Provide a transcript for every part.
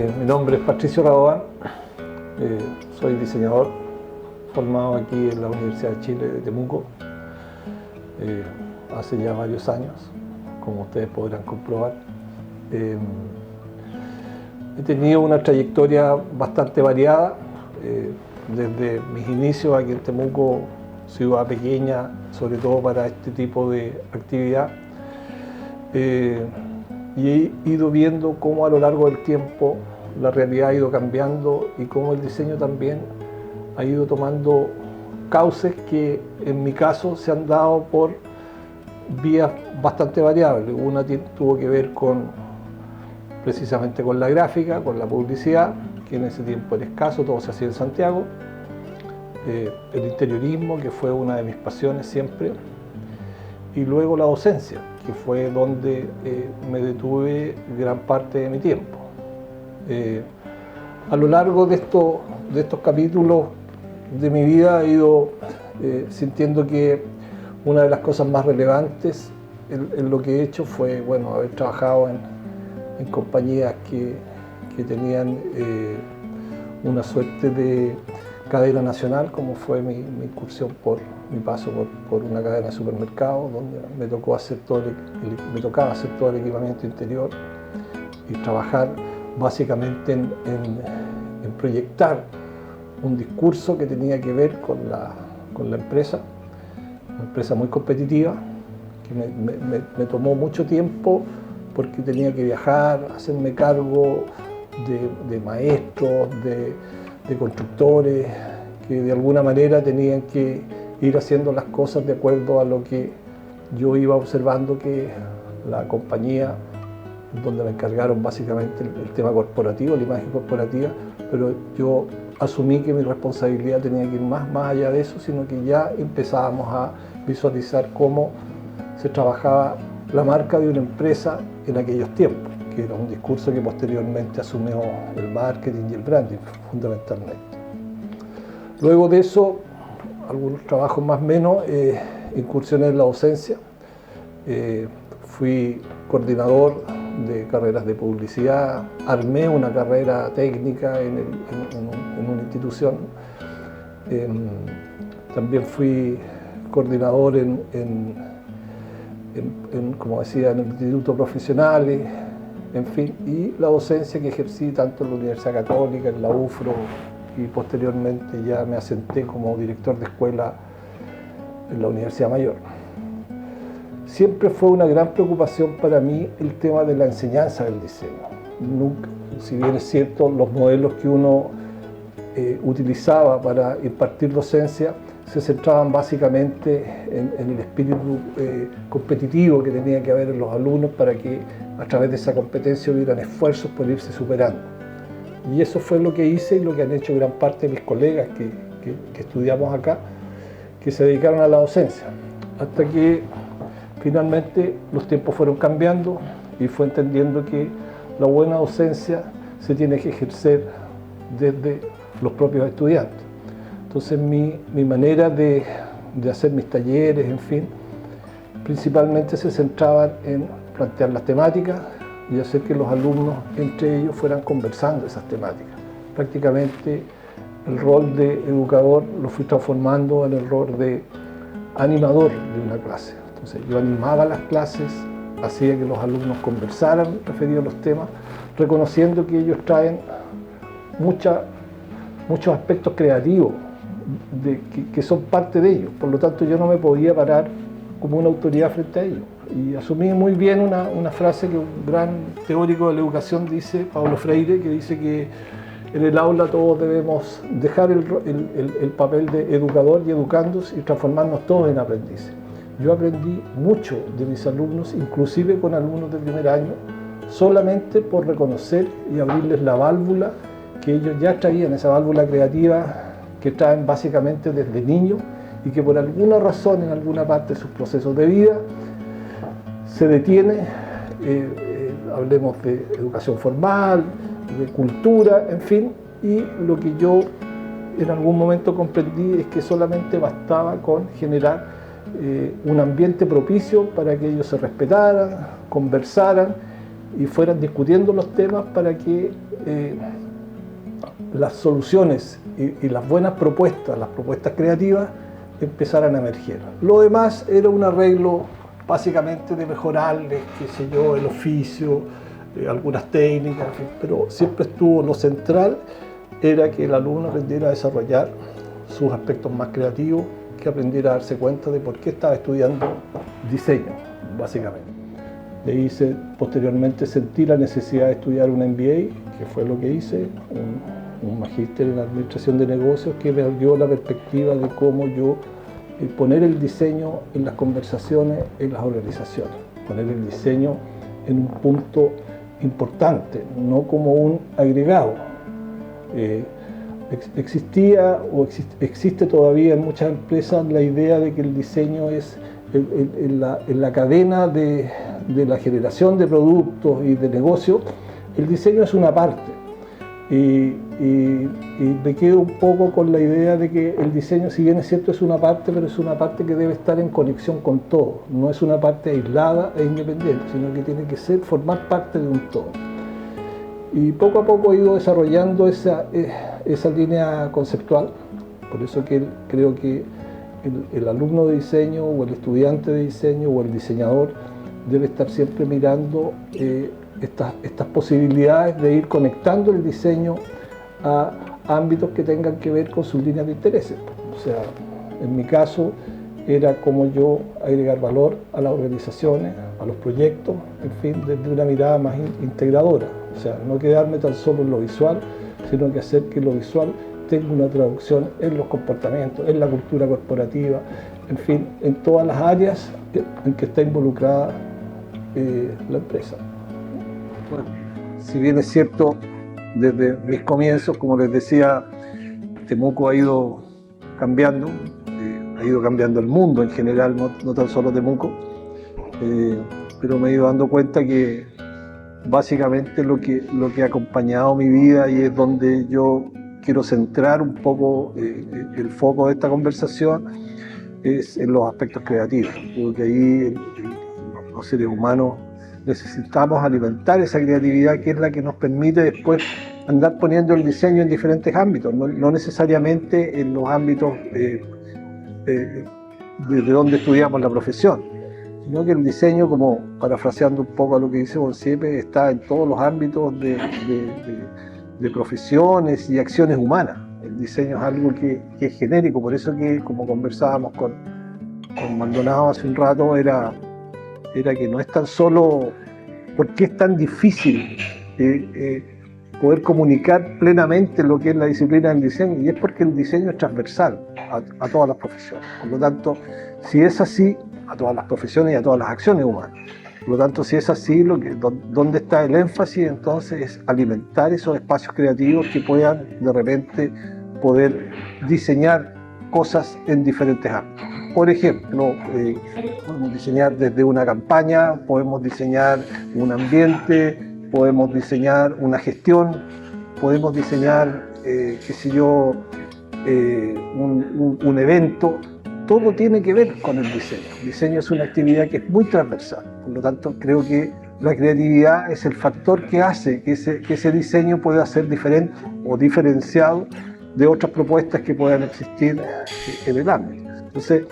Mi nombre es Patricio Radovan, soy diseñador formado aquí en la Universidad de Chile de Temuco hace ya varios años, como ustedes podrán comprobar. He tenido una trayectoria bastante variada, desde mis inicios aquí en Temuco, ciudad pequeña, sobre todo para este tipo de actividad, y he ido viendo cómo a lo largo del tiempo la realidad ha ido cambiando y cómo el diseño también ha ido tomando cauces que en mi caso se han dado por vías bastante variables. Una tuvo que ver precisamente con la gráfica, con la publicidad, que en ese tiempo era escaso, todo se hacía en Santiago. El interiorismo, que fue una de mis pasiones siempre, y luego la docencia, que fue donde me detuve gran parte de mi tiempo. A lo largo de estos capítulos de mi vida he ido sintiendo que una de las cosas más relevantes en lo que he hecho fue, bueno, haber trabajado en compañías que tenían una suerte de cadena nacional, como fue mi incursión por mi paso por una cadena de supermercados, donde me tocaba hacer todo el equipamiento interior y trabajar básicamente en proyectar un discurso que tenía que ver con la empresa, una empresa muy competitiva, que me tomó mucho tiempo porque tenía que viajar, hacerme cargo de maestros, de constructores, que de alguna manera tenían que ir haciendo las cosas de acuerdo a lo que yo iba observando que la compañía, donde me encargaron básicamente el tema corporativo, la imagen corporativa, pero yo asumí que mi responsabilidad tenía que ir más allá de eso, sino que ya empezábamos a visualizar cómo se trabajaba la marca de una empresa en aquellos tiempos, que era un discurso que posteriormente asumió el marketing y el branding fundamentalmente. Luego de eso, algunos trabajos más o menos, incursioné en la docencia. Fui coordinador de carreras de publicidad, armé una carrera técnica en una institución. También fui coordinador como decía, en el instituto profesionales, en fin, y la docencia que ejercí tanto en la Universidad Católica, en la UFRO, y posteriormente ya me asenté como director de escuela en la Universidad Mayor. Siempre fue una gran preocupación para mí el tema de la enseñanza del diseño. Nunca, si bien es cierto, los modelos que uno utilizaba para impartir docencia se centraban básicamente en el espíritu competitivo que tenía que haber en los alumnos para que a través de esa competencia hubieran esfuerzos por irse superando. Y eso fue lo que hice y lo que han hecho gran parte de mis colegas que estudiamos acá, que se dedicaron a la docencia. Hasta que finalmente los tiempos fueron cambiando y fue entendiendo que la buena docencia se tiene que ejercer desde los propios estudiantes. Entonces mi manera de hacer mis talleres, en fin, principalmente se centraban en plantear las temáticas y hacer que los alumnos entre ellos fueran conversando esas temáticas. Prácticamente el rol de educador lo fui transformando en el rol de animador de una clase. Entonces yo animaba las clases, hacía que los alumnos conversaran referido a los temas, reconociendo que ellos traen muchos aspectos creativos que son parte de ellos. Por lo tanto, yo no me podía parar como una autoridad frente a ellos. Y asumí muy bien una frase que un gran teórico de la educación dice, Paulo Freire, que dice que en el aula todos debemos dejar el papel de educador y educandos y transformarnos todos en aprendices. Yo aprendí mucho de mis alumnos, inclusive con alumnos de primer año, solamente por reconocer y abrirles la válvula que ellos ya traían, esa válvula creativa que traen básicamente desde niños y que por alguna razón en alguna parte de sus procesos de vida se detiene, hablemos de educación formal, de cultura, en fin, y lo que yo en algún momento comprendí es que solamente bastaba con generar un ambiente propicio para que ellos se respetaran, conversaran y fueran discutiendo los temas para que las soluciones y las buenas propuestas, las propuestas creativas, empezaran a emerger. Lo demás era un arreglo básicamente de mejorarles, qué sé yo, el oficio, algunas técnicas, en fin, pero siempre estuvo lo central, era que el alumno aprendiera a desarrollar sus aspectos más creativos, que aprendiera a darse cuenta de por qué estaba estudiando diseño, básicamente. De ahí posteriormente sentí la necesidad de estudiar un MBA, que fue lo que hice, un magíster en administración de negocios, que me dio la perspectiva de cómo yo poner el diseño en las conversaciones en las organizaciones, poner el diseño en un punto importante, no como un agregado. Existía o existe todavía en muchas empresas la idea de que el diseño es en la cadena de la generación de productos y de negocios. El diseño es una parte y me quedo un poco con la idea de que el diseño, si bien es cierto, es una parte, pero es una parte que debe estar en conexión con todo, no es una parte aislada e independiente, sino que tiene que formar parte de un todo. Y poco a poco he ido desarrollando esa línea conceptual, por eso que creo que el alumno de diseño o el estudiante de diseño o el diseñador debe estar siempre mirando estas posibilidades de ir conectando el diseño a ámbitos que tengan que ver con sus líneas de intereses. O sea, en mi caso era como yo agregar valor a las organizaciones, a los proyectos, en fin, desde una mirada más integradora. O sea, no quedarme tan solo en lo visual, sino que hacer que lo visual tenga una traducción en los comportamientos, en la cultura corporativa, en fin, en todas las áreas en que está involucrada la empresa. Bueno, si bien es cierto, desde mis comienzos, como les decía, Temuco ha ido cambiando el mundo en general, no tan solo Temuco, pero me he ido dando cuenta que básicamente lo que ha acompañado mi vida y es donde yo quiero centrar un poco el foco de esta conversación es en los aspectos creativos. Creo que ahí los seres humanos necesitamos alimentar esa creatividad que es la que nos permite después andar poniendo el diseño en diferentes ámbitos, no necesariamente en los ámbitos desde donde estudiamos la profesión, sino que el diseño, como parafraseando un poco a lo que dice Bonsiepe, está en todos los ámbitos de profesiones y acciones humanas. El diseño es algo que es genérico, por eso que, como conversábamos con Maldonado hace un rato, era que no es tan solo porque es tan difícil poder comunicar plenamente lo que es la disciplina del diseño, y es porque el diseño es transversal a todas las profesiones. Por lo tanto, si es así, a todas las profesiones y a todas las acciones humanas. Por lo tanto, si es así, ¿dónde está el énfasis? Entonces es alimentar esos espacios creativos que puedan de repente poder diseñar cosas en diferentes ámbitos. Por ejemplo, podemos diseñar desde una campaña, podemos diseñar un ambiente, podemos diseñar una gestión, podemos diseñar, un evento. Todo tiene que ver con el diseño. El diseño es una actividad que es muy transversal. Por lo tanto, creo que la creatividad es el factor que hace que ese diseño pueda ser diferente o diferenciado de otras propuestas que puedan existir en el ámbito. Entonces,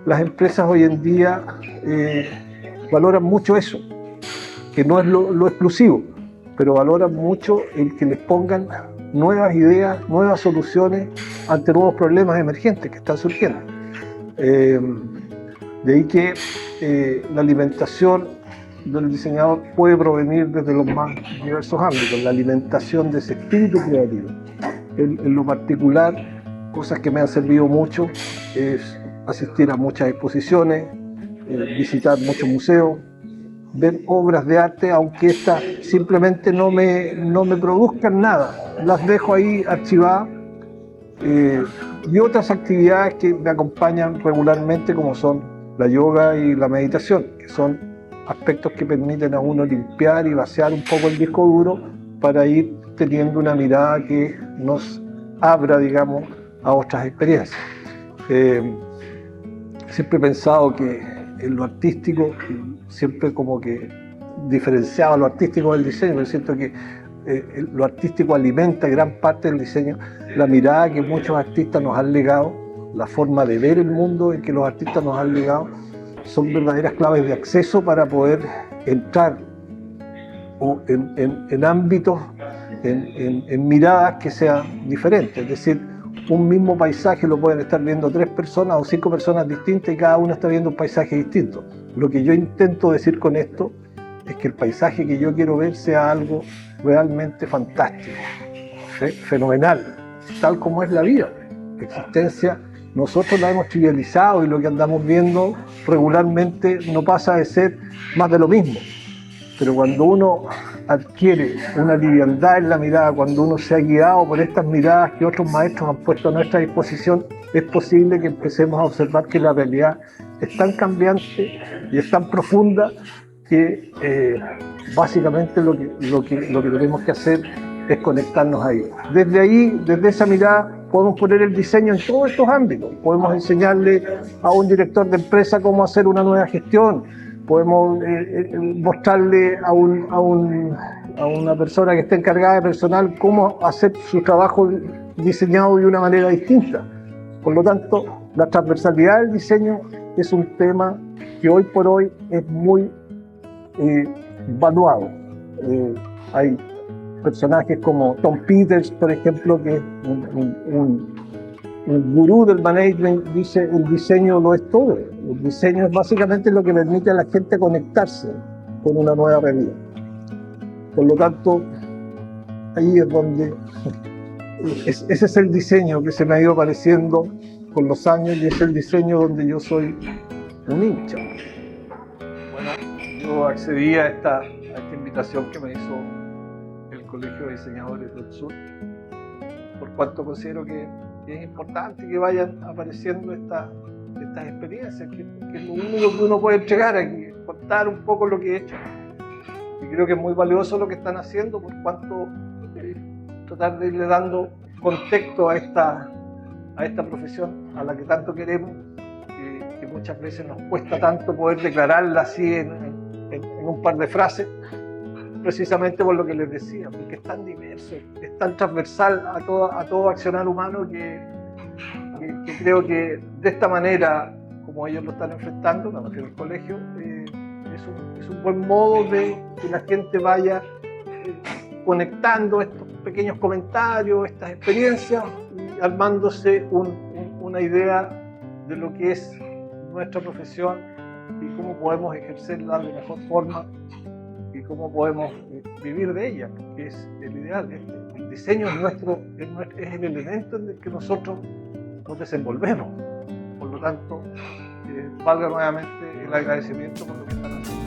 las empresas hoy en día valoran mucho eso, que no es lo exclusivo, pero valoran mucho el que les pongan nuevas ideas, nuevas soluciones ante nuevos problemas emergentes que están surgiendo. De ahí que la alimentación del diseñador puede provenir desde los más diversos ámbitos, la alimentación de ese espíritu creativo. En lo particular, cosas que me han servido mucho es asistir a muchas exposiciones, visitar muchos museos, ver obras de arte, aunque estas simplemente no me produzcan nada, las dejo ahí archivadas. Y otras actividades que me acompañan regularmente, como son la yoga y la meditación, que son aspectos que permiten a uno limpiar y vaciar un poco el disco duro para ir teniendo una mirada que nos abra, digamos, a otras experiencias. Siempre he pensado que en lo artístico, siempre como que diferenciaba lo artístico del diseño, pero siento que lo artístico alimenta gran parte del diseño, la mirada que muchos artistas nos han legado, la forma de ver el mundo en que los artistas nos han legado, son verdaderas claves de acceso para poder entrar en ámbitos, en miradas que sean diferentes. Es decir, un mismo paisaje lo pueden estar viendo 3 personas o 5 personas distintas y cada uno está viendo un paisaje distinto. Lo que yo intento decir con esto es que el paisaje que yo quiero ver sea algo realmente fantástico, fenomenal, tal como es la vida. La existencia nosotros la hemos trivializado y lo que andamos viendo regularmente no pasa de ser más de lo mismo. Pero cuando uno adquiere una liviandad en la mirada, cuando uno se ha guiado por estas miradas que otros maestros han puesto a nuestra disposición, es posible que empecemos a observar que la realidad es tan cambiante y es tan profunda que básicamente lo que tenemos que hacer es conectarnos ahí. Desde ahí, desde esa mirada, podemos poner el diseño en todos estos ámbitos. Podemos enseñarle a un director de empresa cómo hacer una nueva gestión. Podemos mostrarle a una persona que esté encargada de personal cómo hacer su trabajo diseñado de una manera distinta. Por lo tanto, la transversalidad del diseño es un tema que hoy por hoy es muy valuado. Hay personajes como Tom Peters, por ejemplo, que es un gurú del management, dice el diseño lo es todo. El diseño es básicamente lo que permite a la gente conectarse con una nueva realidad. Por lo tanto, ahí es donde ese es el diseño que se me ha ido apareciendo con los años y es el diseño donde yo soy un hincha. Bueno, yo accedí a esta invitación que me hizo el Colegio de Diseñadores del Sur, por cuanto considero que es importante que vayan apareciendo estas experiencias, que es lo único que uno puede entregar aquí, contar un poco lo que he hecho. Y creo que es muy valioso lo que están haciendo, por cuanto tratar de irle dando contexto a esta profesión a la que tanto queremos, que muchas veces nos cuesta tanto poder declararla así en un par de frases, precisamente por lo que les decía, porque es tan diverso, es tan transversal a todo accionar humano que creo que de esta manera, como ellos lo están enfrentando, me refiero al colegio, es un buen modo de que la gente vaya conectando estos pequeños comentarios, estas experiencias, y armándose una idea de lo que es nuestra profesión y cómo podemos ejercerla de mejor forma y cómo podemos vivir de ella, que es el ideal. El diseño es el elemento en el que nosotros nos desenvolvemos. Por lo tanto, valga nuevamente el agradecimiento por lo que están haciendo.